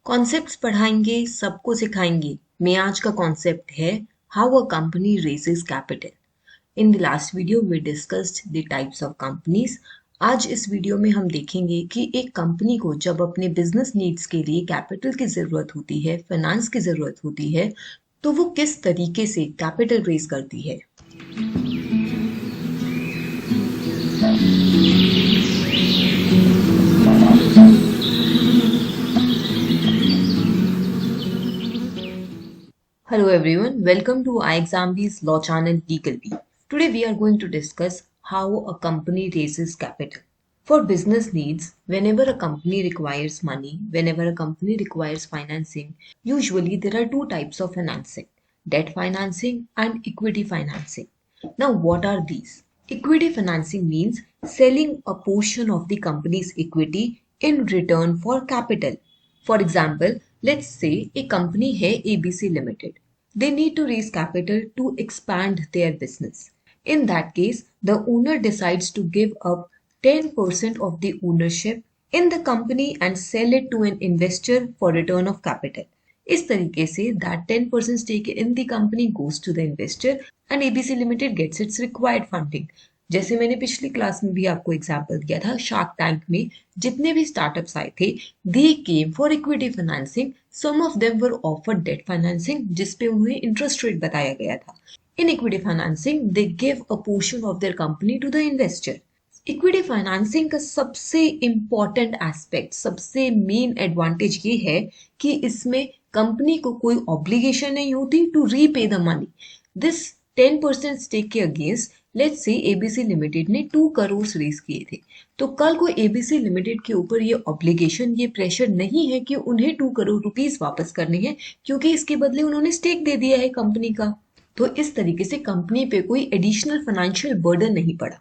Concepts पढ़ाएंगे, सबको सिखाएंगे। में आज का कॉन्सेप्ट है how a company raises capital. In the last video we discussed the types of companies. आज इस वीडियो में हम देखेंगे कि एक कंपनी को जब अपने बिजनेस नीड्स के लिए कैपिटल की ज़रूरत होती है, फाइनेंस की ज़रूरत होती है, तो वो किस तरीके से कैपिटल रेज करती है। Hello everyone, welcome to iExamB's Law Channel Legal Bee. Today we are going to discuss how a company raises capital. For business needs, whenever a company requires money, whenever a company requires financing, usually there are two types of financing, debt financing and equity financing. Now what are these? Equity financing means selling a portion of the company's equity in return for capital. For example, let's say a company है ABC Limited. They need to raise capital to expand their business. In that case, the owner decides to give up 10% of the ownership in the company and sell it to an investor for return of capital. इस तरीके से that 10% stake in the company goes to the investor and ABC Limited gets its required funding. जैसे मैंने पिछली class में भी आपको example दिया था, शार्क टैंक में जितने भी स्टार्टअप्स आए थे, they came for equity financing, some of them were offered debt financing जिस पे उन्हें इंटरेस्ट रेट बताया गया था. In equity financing they give a portion of their company to the investor. Equity financing का सबसे इंपॉर्टेंट एस्पेक्ट, सबसे main advantage ये है कि इसमें कंपनी को कोई ऑब्लिगेशन नहीं होती to repay the money. This 10% stake के against let's say ABC limited ने 2 करोड़ रेज किए थे, तो कल को एबीसी लिमिटेड के ऊपर ये ऑब्लिगेशन, ये प्रेशर नहीं है कि उन्हें 2 करोड़ रुपीस वापस करने हैं, क्योंकि इसके बदले उन्होंने स्टेक दे दिया है कंपनी का. तो इस तरीके से कंपनी पे कोई एडिशनल फाइनेंशियल बर्डन नहीं पड़ा.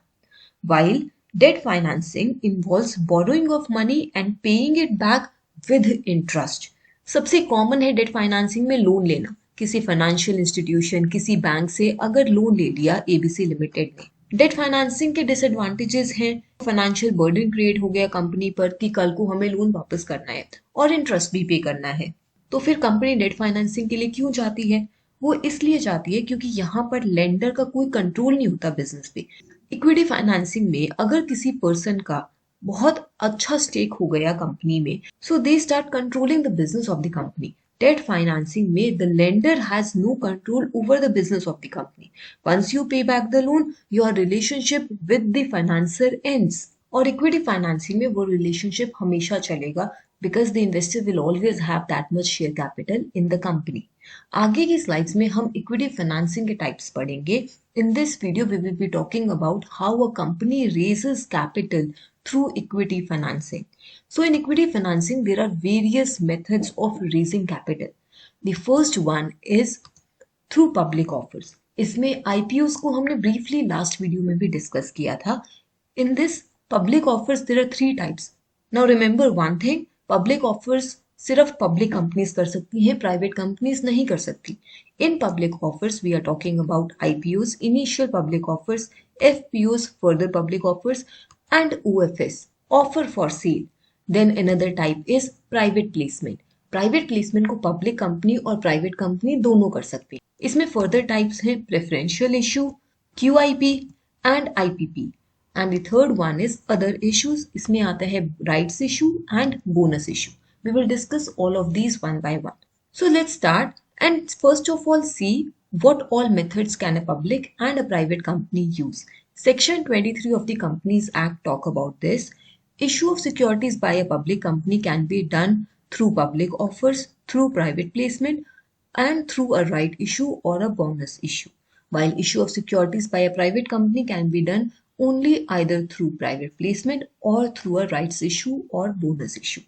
While debt financing involves borrowing of money and paying it back with interest. सबसे कॉमन है डेट फाइनेंसिंग में लोन लेना. किसी फाइनेंशियल इंस्टीट्यूशन, किसी बैंक से अगर लोन ले लिया एबीसी लिमिटेड ने. डेट फाइनेंसिंग के डिसएडवांटेजेस हैं, फाइनेंशियल बर्डन क्रिएट हो गया कंपनी पर कि कल को हमें लोन वापस करना है और इंटरेस्ट भी पे करना है. तो फिर कंपनी डेट फाइनेंसिंग के लिए क्यों जाती है? वो इसलिए जाती है क्योंकि यहाँ पर लेंडर का कोई कंट्रोल नहीं होता बिजनेस पे. इक्विटी फाइनेंसिंग में अगर किसी पर्सन का बहुत अच्छा स्टेक हो गया कंपनी में, so they start controlling the business of the company. Debt financing में the lender has no control over the business of the company. Once you pay back the loan, your relationship with the financer ends. और equity financing में वो relationship हमेशा चलेगा because the investor will always have that much share capital in the company. आगे की slides में हम equity financing के टाइप्स पढ़ेंगे. In this video we will be talking about how a company raises capital through equity financing. So in equity financing there are various methods of raising capital. The first one is through public offers. इसमें IPOs को हमने briefly last video में भी discuss किया था. In this public offers there are 3 types. Now remember one thing, public offers सिर्फ public companies कर सकती हैं, प्राइवेट कंपनीज नहीं कर सकती. In public offers we are talking about IPOs, initial public offers, FPOs, further public offers and OFS, offer for sale. Then another type is private placement. Private placement को public company और private company दोनों कर सकती है. इसमें further types हैं preferential issue, QIP and IPP. And the third one is other issues. इसमें आता है rights issue and bonus issue. We will discuss all of these one by one. So let's start and first of all see what all methods can a public and a private company use. Section 23 of the Companies Act talk about this. Issue of securities by a public company can be done through public offers, through private placement and through a right issue or a bonus issue. While issue of securities by a private company can be done only either through private placement or through a rights issue or bonus issue.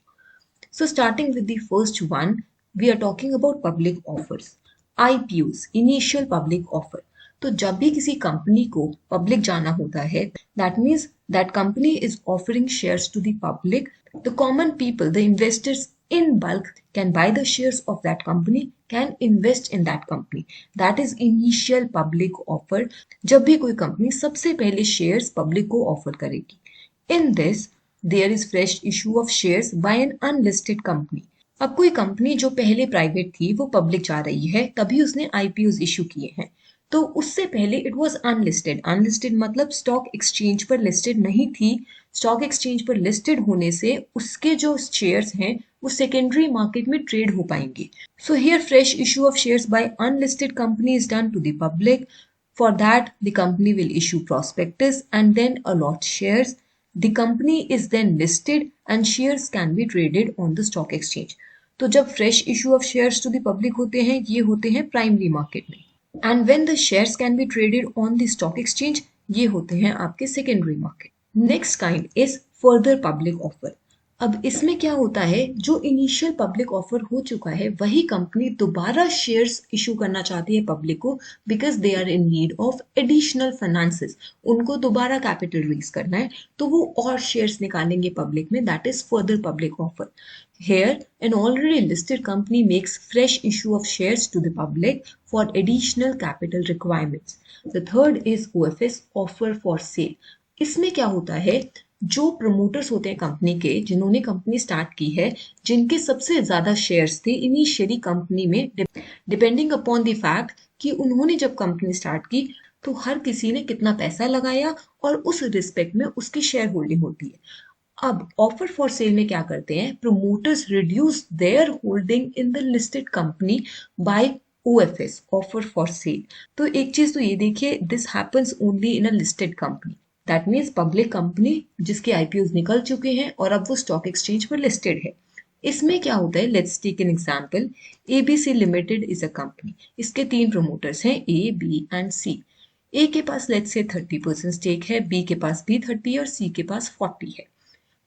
So starting with the first one, we are talking about public offers. IPOs, initial public offer. तो जब भी किसी company को public जाना होता है, that means that company is offering shares to the public. The common people, the investors in bulk can buy the shares of that company, can invest in that company. That is initial public offer. जब भी कोई company सबसे पहले shares public को offer करेगी. In this, there is fresh issue of shares by an unlisted company. अब कोई company जो पहले प्राइवेट थी वो पब्लिक जा रही है, तभी उसने आईपीओ इशू किए हैं। तो उससे पहले इट वाज अनलिस्टेड। अनलिस्टेड मतलब स्टॉक एक्सचेंज पर लिस्टेड नहीं थी। स्टॉक एक्सचेंज पर लिस्टेड होने से उसके जो शेयर्स हैं वो सेकेंडरी मार्केट में ट्रेड हो पाएंगे। So here fresh issue of shares by unlisted company is done to the public. For that, the company will issue prospectus and then allot shares. The company is then listed and shares can be traded on the stock exchange. तो जब fresh issue of shares to the public होते हैं, ये होते हैं primary market में. And when the shares can be traded on the stock exchange, ये होते हैं आपके secondary market. Next kind is further public offer. अब इसमें क्या होता है, जो इनिशियल पब्लिक ऑफर हो चुका है वही कंपनी दोबारा शेयर्स इशू करना चाहती है पब्लिक को, because they are in need of additional finances. उनको दोबारा कैपिटल रेज करना है, तो वो और शेयर्स निकालेंगे पब्लिक में. That is further public offer. Here, an already listed company makes fresh issue of shares to the public for additional capital requirements. The third is OFS, offer for sale. इसमें क्या होता है, जो promoters होते हैं company के, जिन्होंने company start की है, जिनके सबसे ज्यादा शेयर्स थे इनिशियली कंपनी में, डिपेंडिंग अपॉन द फैक्ट कि उन्होंने जब कंपनी स्टार्ट की तो हर किसी ने कितना पैसा लगाया और उस रिस्पेक्ट में उसकी शेयर होल्डिंग होती है. अब ऑफर फॉर सेल में क्या करते हैं, promoters reduce there holding in the listed company by OFS, offer for cell. तो एक चीज तो ये देखिए, this happens only in a listed company. That means public company जिसके आईपीओ निकल चुके हैं और अब वो स्टॉक एक्सचेंज पर लिस्टेड है. इसमें क्या होता है, let's take an example. ABC limited is a company. इसके 3 प्रमोटर्स हैं, ए, बी एंड सी. ए के पास लेट्स से 30% स्टेक है, बी के पास भी 30 और सी के पास 40 है.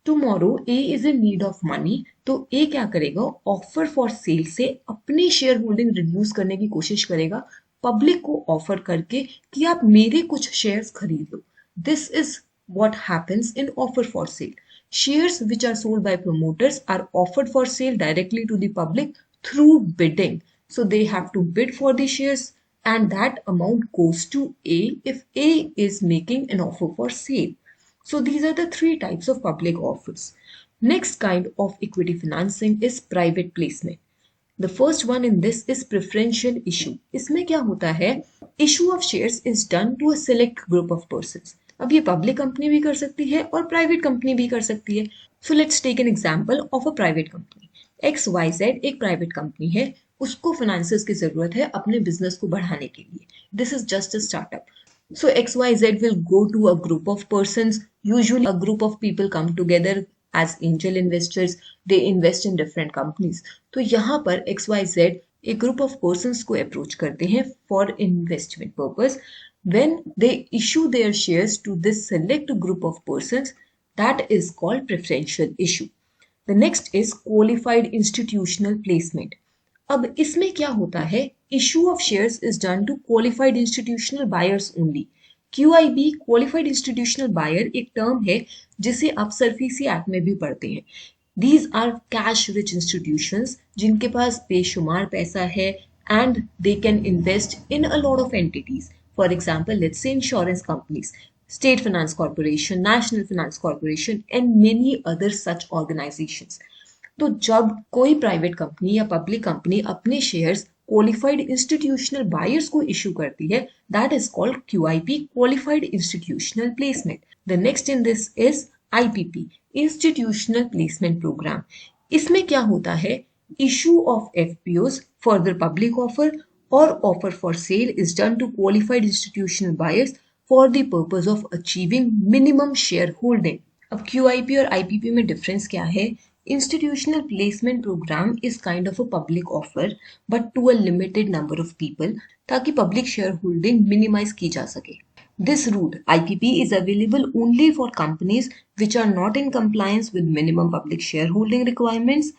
Tomorrow A is in need of money, तो ए क्या करेगा, ऑफर फॉर सेल से अपनी शेयर होल्डिंग रिड्यूस करने की कोशिश करेगा पब्लिक को ऑफर करके कि आप मेरे कुछ शेयर्स खरीद लो. This is what happens in offer for sale. Shares which are sold by promoters are offered for sale directly to the public through bidding. So they have to bid for the shares and that amount goes to A if A is making an offer for sale. So these are the 3 types of public offers. Next kind of equity financing is private placement. The first one in this is preferential issue. इसमें क्या होता है, issue of shares is done to a select group of persons. अब ये public company भी कर सकती है और प्राइवेट कंपनी भी कर सकती है. So let's take an example of a private company. XYZ एक प्राइवेट कंपनी है, उसको फाइनेंसेस की जरूरत है अपने बिजनेस को बढ़ाने के लिए. This is just a startup. So XYZ will go to a group of persons. Usually a group of people come together as angel investors. They invest in different companies. तो यहाँ पर XYZ एक group of persons को approach करते हैं for investment purpose. When they issue their shares to this select group of persons, that is called preferential issue. The next is qualified institutional placement. अब इसमें क्या होता है, issue of shares is done to qualified institutional buyers only. QIB, qualified institutional buyer, एक term है जिसे आप SARFAESI act में भी पढ़ते हैं. These are cash rich institutions जिनके पास बेशुमार पैसा है and they can invest in a lot of entities. For example let's say insurance companies, state finance corporation, national finance corporation and many other such organisations. तो जब कोई private company या public company अपने शेयर्स क्वालिफाइड इंस्टीट्यूशनल बायर्स को issue करती है, that is called QIP, qualified institutional placement. The next in this is IPP, institutional placement programme. इसमें क्या होता है, issue of FPOs, further public offer और offer for sale is done to qualified institutional buyers for the purpose of achieving minimum share holding. अब QIP और IPP में difference क्या है? Institutional placement program is kind of a public offer but to a limited number of people ताकि public shareholding minimize की जा सके. This route IPP is available only for companies which are not in compliance with minimum public shareholding requirements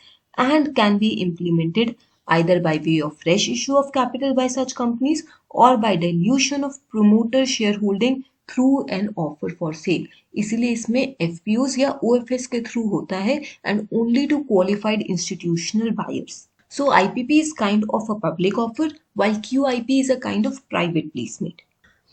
and can be implemented either by way of fresh issue of capital by such companies or by dilution of promoter shareholding through an offer for sale. इसीलिए इसमें FPOs या OFS के through होता है and only to qualified institutional buyers. So IPP is kind of a public offer while QIP is a kind of private placement.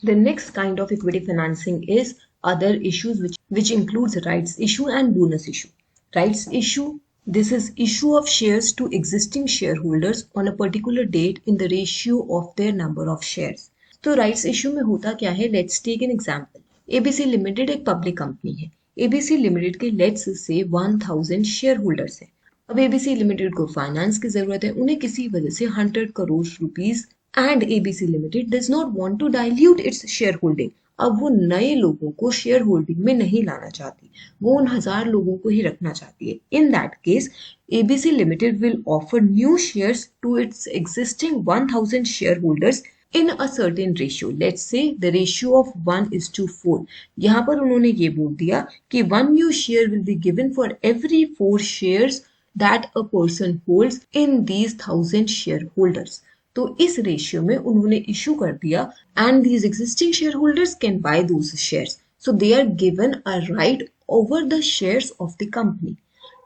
The next kind of equity financing is other issues which includes rights issue and bonus issue. Rights issue This is issue of shares to existing shareholders on a particular date in the ratio of their number of shares. तो rights issue में होता क्या है, let's take an example. ABC limited एक public company है। ABC limited के let's say 1000 share holders हैं। अब एबीसी लिमिटेड को फाइनेंस की जरूरत है, उन्हें किसी वजह से 100 crore rupees, and ABC limited does not want to dilute its share holding. अब वो नए लोगों को शेयर होल्डिंग में नहीं लाना चाहती, वो उन 1000 लोगों को ही रखना चाहती है। In that case ABC limited will offer new shares to its existing 1000 shareholders in a certain ratio. Let's say the ratio of 1:4. यहाँ पर उन्होंने ये बोल दिया कि 1 new share will be given for every 4 shares that a person holds in these 1000 shareholders. तो इस ratio में उन्होंने इशू कर दिया, and these existing shareholders can buy those shares. So they are given a right over the shares of the company.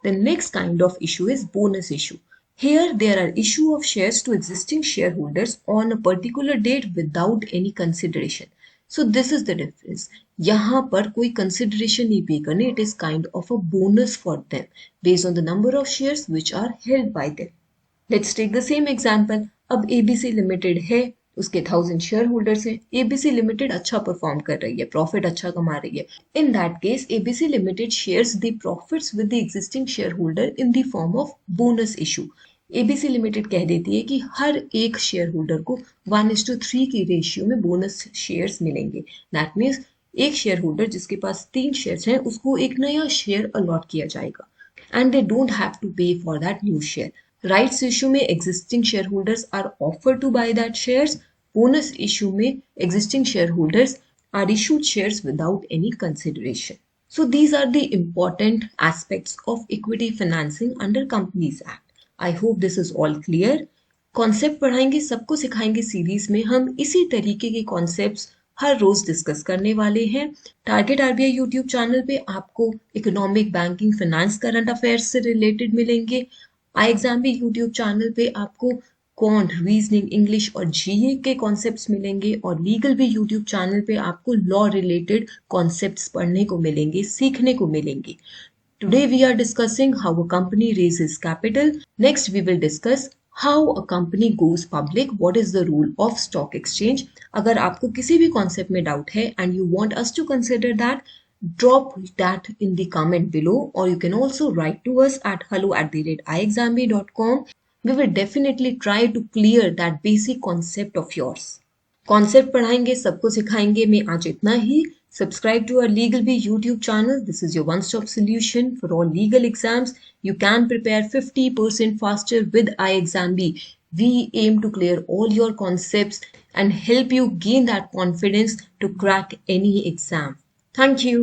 The next kind of issue is bonus issue. Here there are issue of shares to existing shareholders on a particular date without any consideration. So this is the difference. यहाँ पर कोई consideration नहीं pay करनी. It is kind of a bonus for them based on the number of shares which are held by them. Let's take the same example. अब ABC Limited है, उसके 1000 share holders हैं। ABC limited अच्छा perform कर रही है, profit अच्छा कमा रही है। In that case ABC limited shares the profits with the existing share holder in the form of bonus issue. ABC limited कह देती है कि हर एक शेयर होल्डर को 1:3 की रेशियो में बोनस शेयर्स मिलेंगे। दैट मीन्स एक शेयर होल्डर जिसके पास 3 शेयर्स हैं उसको एक नया शेयर अलॉट किया जाएगा, and they don't have to pay for that new share. Rights issue में existing share holders are offer to buy that shares. Bonus issue में existing shareholders are issued shares without any consideration. So these are the important aspects of equity financing under Companies Act. I hope this is all clear. Concept पढ़ाएंगे, सबको सिखाएंगे series में। हम इसी तरीके के concepts हर रोज discuss करने वाले हैं। टारगेट आरबीआई यूट्यूब चैनल पे आपको economic, banking, finance, current affairs से रिलेटेड मिलेंगे। आई एग्जाम भी यूट्यूब चैनल पे आपको क्वांट, रीजनिंग, इंग्लिश और जीए के कॉन्सेप्ट्स मिलेंगे, और लीगल भी यूट्यूब चैनल पे आपको लॉ रिलेटेड कॉन्सेप्ट्स पढ़ने को मिलेंगे, सीखने को मिलेंगे। Today we are discussing how a company raises capital. Next we will discuss how a company goes public. What is the rule of stock exchange? अगर आपको किसी भी कॉन्सेप्ट में डाउट है and you want us to consider that, drop that in the comment below, or you can also write to us at hello@iexambi.com. We will definitely try to clear that basic concept of yours. Concept पढ़ाएंगे, सबको सिखाएंगे। मैं आज इतना ही। Subscribe to our Legal Bee YouTube channel. This is your one-stop solution for all legal exams. You can prepare 50% faster with iExamBee. We aim to clear all your concepts and help you gain that confidence to crack any exam. Thank you.